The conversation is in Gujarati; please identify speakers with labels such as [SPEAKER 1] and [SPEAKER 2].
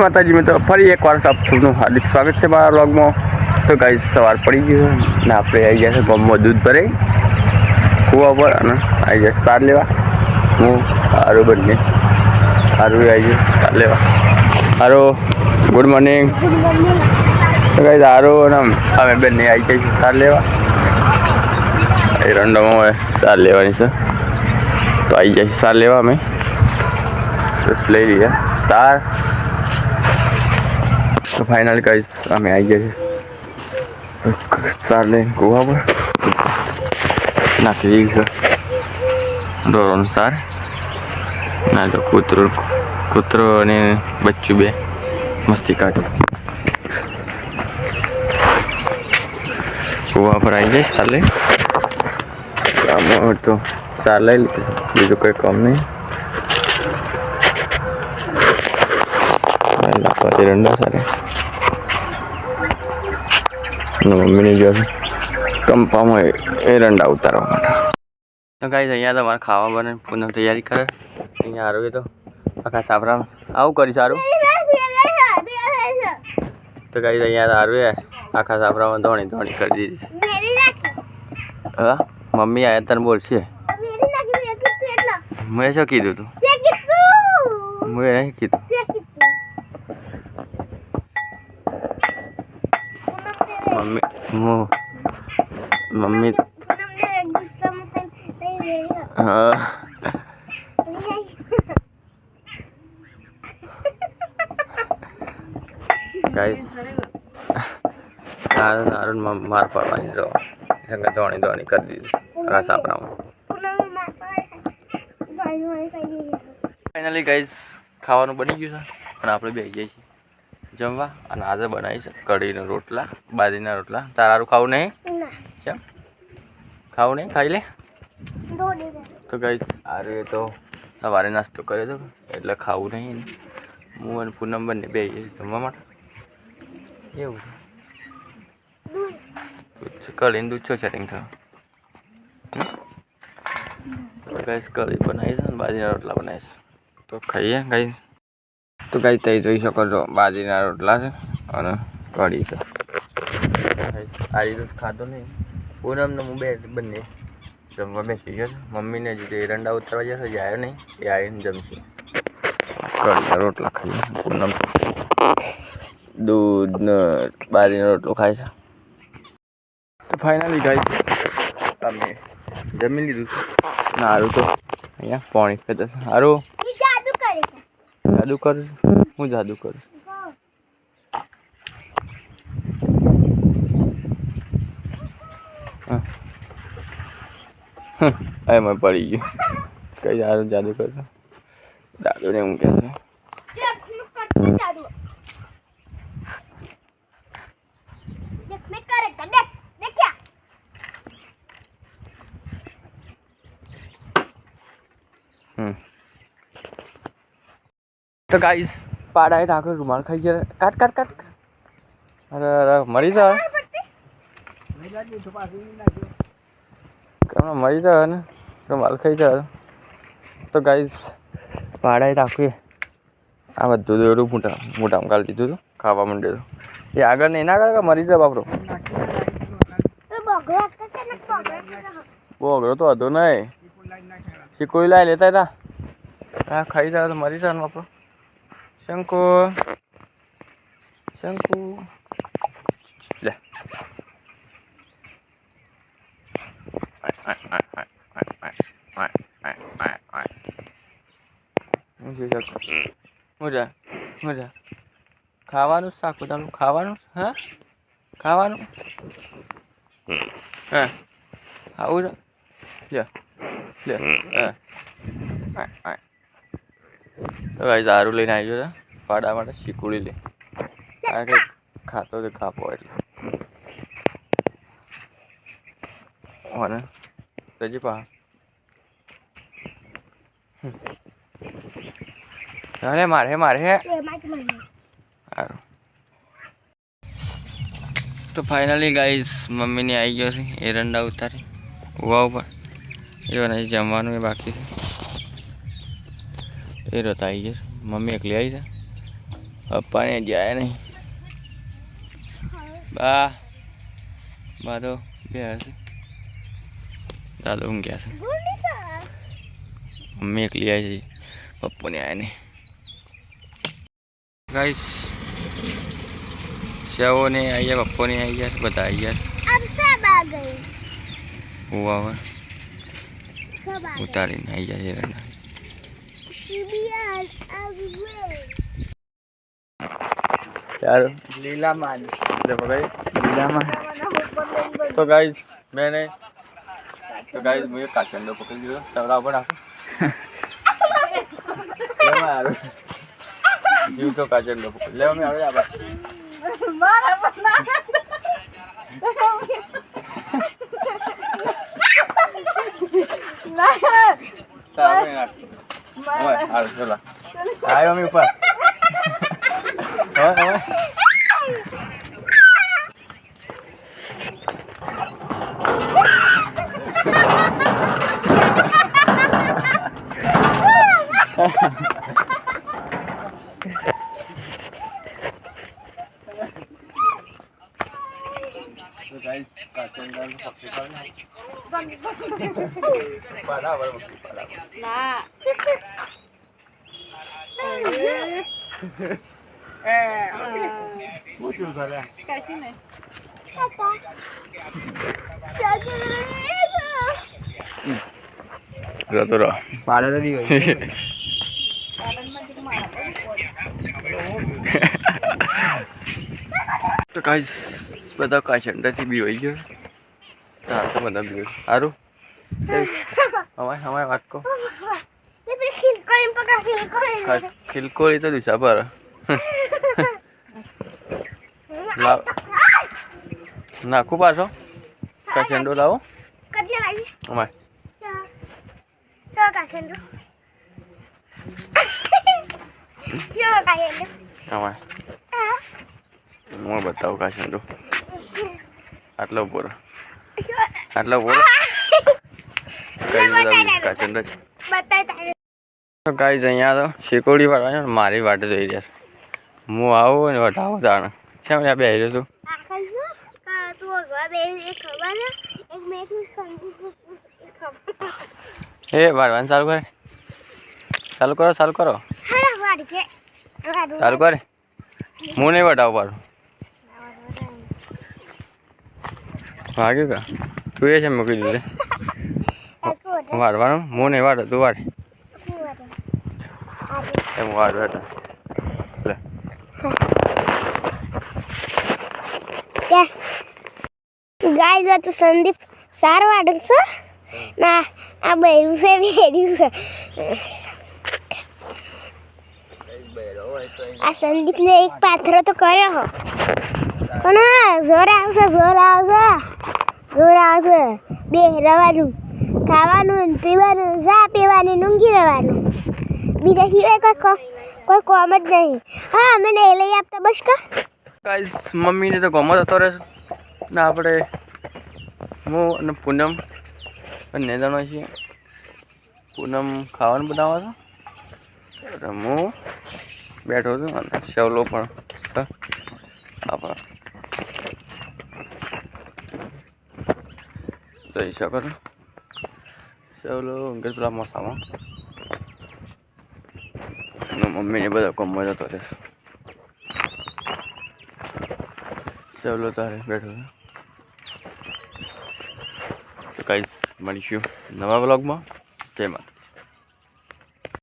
[SPEAKER 1] માતાજી મિત્રો ફરી એકવાર આપનું હાર્દિક સ્વાગત છે મારા વ્લોગમાં। તો ગાઈસ સવાર પડી ગયું ને આપણે આવી ગયા છે ગામમાં દૂધ ભરે કૂવા પર અને આવી ગયા સાર લેવા। હું હારું બંને હારું આવી ગયું સાર લેવા। હારું ગુડ મોર્નિંગ। તો ગાઈસ હારું અને અમે બંને આવી ગયા છીએ સાર લેવા। એ રંડામાં સાર લેવાની છે તો આવી જાય સાર લેવા। અમે બસ લઈ લઈએ સાર। तो फाइनल गाइस हमें आई गए सार ले गोवा पर नाखी ढोरों सार ना तो कूतरो ने बच्चू बे मस्ती काटे गोवा पर आई गए सार ले तो सार लाई लीधे बीजू कोई काम नहीं। रंडा सारे मम्मी ने जो कंपा में ए रंडा उतारवा माटे। तो गाइस अहींया तो मारे खावा बने पूनम तैयारी करे अहींया हारू तो आखा साफरा आવું કરી સારું। तो गाइस अहींया तो हारू है आखा साफरा में धोणी धोणी कर दी हां मम्मी आया तने बोलશે मैं શું કીધું તું मैं नहीं કીધું मम्मी मम्मी हाँ गाइस अरुण मार पड़वानी जो धोनी धोनी कर दी सापरा में। फाइनली गाइस खाવાનું બની ગયું છે અને આપણે બેસી જઈએ છીએ જમવા। અને આજે બનાવી છે કઢીનો રોટલા બાજરીના રોટલા। તારું ખાવું નહીં કેમ ખાવું નહીં ખાઈ લે। તો ગાઈસ આરે તો સવારે નાસ્તો કર્યો હતો એટલે ખાવું નહીં હું અને પૂનમ બંને બેસી જઈએ જમવા માટે એવું છે। કઢીને દૂધ છો સેટિંગ થયું તો ગાઈસ કઢી બનાવી છે બાજરીના રોટલા બનાવીશ તો ખાઈએ ગાઈસ। तो गाइस तई જોઈ શકો છો બાજરીના રોટલા છે અને કઢી છે। આ રીત ખાધો નહીં પૂનમ ને હું બે બંને જમવા બેસી ગયો। મમ્મીને જે એરંડા ઉતરવા જશે જે આવ્યો નહીં એ આવીને જમશે। કઢીના રોટલા ખાઈએ પૂનમ દૂધ ને બાજરીનો રોટલો ખાય છે। તો ફાઇનલી ગાઈસ અમે જમી લીધું ને હારું તો અહીંયા પાણી પીતા છે। હારું जादू कर हूँ जादू कर अरे मैं पड़ी गई कई यार जादू कर दादू ने हूँ कैसे तो गाइस पाड़ा ठाकुर रुमाल खाई जा काट काट काट अरे अरे मरी जा मरी जा ना रुमाल खाई जा। तो गाइस पाड़ा ठाकुर आ बधु एवं मोटा मोटा गाल दीधु तो खावा मंडे तो ये आगे नहीं ना कर मरी जा बापरो वो अगरो तो अधो ना चिकोड़ी लाई लेता था खाई जा तो मरी जा बापरो। शंकु शंकु ले मुझे मुझे खावानु साकु दालू खावानु हाँ खावानु हाँ आऊ ले ले तो भाई दारू लेने आई जो पाड़ा माटे शीकुड़ी ले कारण के खातो तो खापो એટલે और तजी पा अरे मारे मारे तो फाइनली गाइस मम्मी ने आई गयो एरंडा उतारी हुआ ऊपर जो नहीं जमवानुं है बाकी से ए रता आई गए मम्मी एकली आई है પપ્પાને જાય નહીં બા તો બે હશે દાદા ઊંઘ્યા છે મમ્મી એકલી આવી છે પપ્પુને આવ્યા નહીં ગાઈસ સેવોને આવી ગયા પપ્પોને આવી ગયા બધા આવી ગયા હુવા ઉતારીને આવી જાય છે यार लीला मान देखो भाई लीला मान तो गाइस मैंने मुझे काचंडो पकड़ लिया सवरा पर आपको ले मैं आ रहा जीव तो काचंडो पकड़ ले मैं आ रहा बस मारा बना ना सामने ना ओए आ चलो आयो मैं ऊपर ओए तो गाइस काचंडा पकड़ पाला ना मुश्किल झाला काशी नाही तो पाला तरी तो गाइस બધા કાચંડાથી બી હોય ગયો તાર તો બધા બી સારું હમાય વાત કહો ખિલકોળી તો દિશા પર લાવ નાખું પાછો કાચંડો લાવો અમાય અમાય હું બતાવું કાચંડો આટલો પૂરો કાચંડો છે ગાઈઝ અહીંયા તો શીકોડી વાળા મારી વાટે જોઈ રહ્યા છે હું આવું ને વટાવો તાણ છે મેં બે રહ્યો તું એ વાળવાનું ચાલુ કરે ચાલુ કરો ચાલુ કરે હું નહીં વટાવું પાડું વાગ્યું કા તું એ છે મૂકી દીધે વાળવાનું હું નહીં વાળે તું વાળે એમ વાળ બેટા લે
[SPEAKER 2] ગાઈઝ આ તો સંદીપ સાર વાડે છે ના આ બૈરું છે બેર્યું છે આ સંદીપને એક પાથરો તો કર્યો હો પણ જોર આવશે બે રવાનું ખાવાનું પીવાનું ચા પીવાની ઊંઘી રહેવાનું બીજા સિવાય કોઈ કોમ જ નહીં હા મને એ લઈ આપતા બસ કા
[SPEAKER 1] ગાઈસ મમ્મીને તો ગમત હતો રહે ને આપણે હું અને પૂનમ બંને જણા છીએ પૂનમ ખાવાનું બનાવવા છે હું બેઠો છું અને શવલો પણ આપણા જોઈ શકો છો શવલો અંગેજ પેલા મસામાં મમ્મીને બધા કમવા જતો રહે શવલો તારે બેઠો છે તો ગાઈસ મળીશું નવા વ્લોગમાં જય માતા